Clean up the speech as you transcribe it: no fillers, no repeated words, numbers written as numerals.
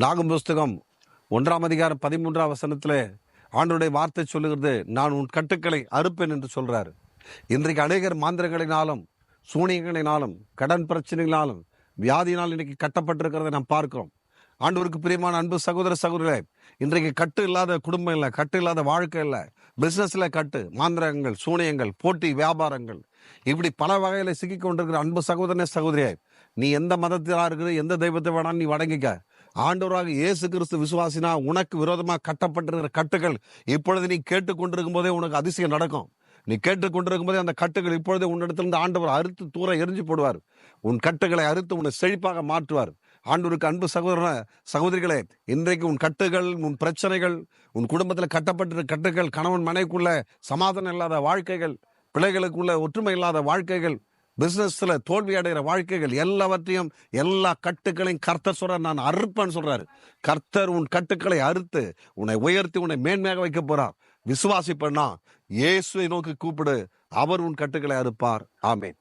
நாகும் புஸ்தகம் 1 ஆண்டவருடைய வார்த்தை சொல்லுகிறது, நான் உன் கட்டுக்களை அறுப்பேன் என்று சொல்றாரு. இன்றைக்கு அநேகர் மாந்திரங்களினாலும் சூனியங்களினாலும் கடன் பிரச்சனைகளாலும் வியாதியினால் இன்னைக்கு கட்டப்பட்டிருக்கிறதை நாம் பார்க்கிறோம். ஆண்டவருக்கு பிரியமான அன்பு சகோதர சகோதரர்களே, இன்றைக்கு கட்டு இல்லாத குடும்பம் இல்லை, கட்டு இல்லாத வாழ்க்கை இல்லை. பிசினஸ்ல கட்டு, மாந்திரங்கள், சூனியங்கள், போட்டி வியாபாரங்கள், இப்படி பல வகையில சிக்கி கொண்டிருக்கிற அன்பு சகோதரனே சகோதரியே, நீ எந்த மதத்திலா இருக்கிற, எந்த தெய்வத்தை வேணாலும் நீ வணங்கிக்க. ஆண்டவராக இயேசு கிறிஸ்து விசுவாசினா உனக்கு விரோதமாக கட்டப்பட்டிருக்கிற கட்டுகள் இப்பொழுது நீ கேட்டுக்கொண்டிருக்கும் போதே உனக்கு அதிசயம் நடக்கும். நீ கேட்டுக்கொண்டிருக்கும் போதே அந்த கட்டுகள் இப்பொழுதே உன்னிடத்திலிருந்து ஆண்டவர் அறுத்து தூர எரிஞ்சு போடுவார். உன் கட்டுகளை அறுத்து உன்னை செழிப்பாக மாற்றுவார். ஆண்டவருக்கு அன்பு சகோதர சகோதரிகளே, இன்றைக்கு உன் கட்டுகள், உன் பிரச்சனைகள், உன் குடும்பத்தில் கட்டப்பட்டிருக்கிற கட்டுகள், கணவன் மனைவிக்குள்ள சமாதானம் இல்லாத வாழ்க்கைகள், பிள்ளைகளுக்குள்ள ஒற்றுமை இல்லாத வாழ்க்கைகள், பிசினஸ்ல தோல்வி அடைகிற வாழ்க்கைகள், எல்லாவற்றையும் எல்லா கட்டுக்களையும் கர்த்தர் சொல்றார், நான் அறுப்பேன்னு சொல்றாரு. கர்த்தர் உன் கட்டுக்களை அறுத்து உன்னை உயர்த்தி உன்னை மேன்மையாக வைக்க போறார். விசுவாசி பண்ணா இயேசுவை நோக்கி கூப்பிடு, அவர் உன் கட்டுக்களை அறுப்பார். ஆமேன்.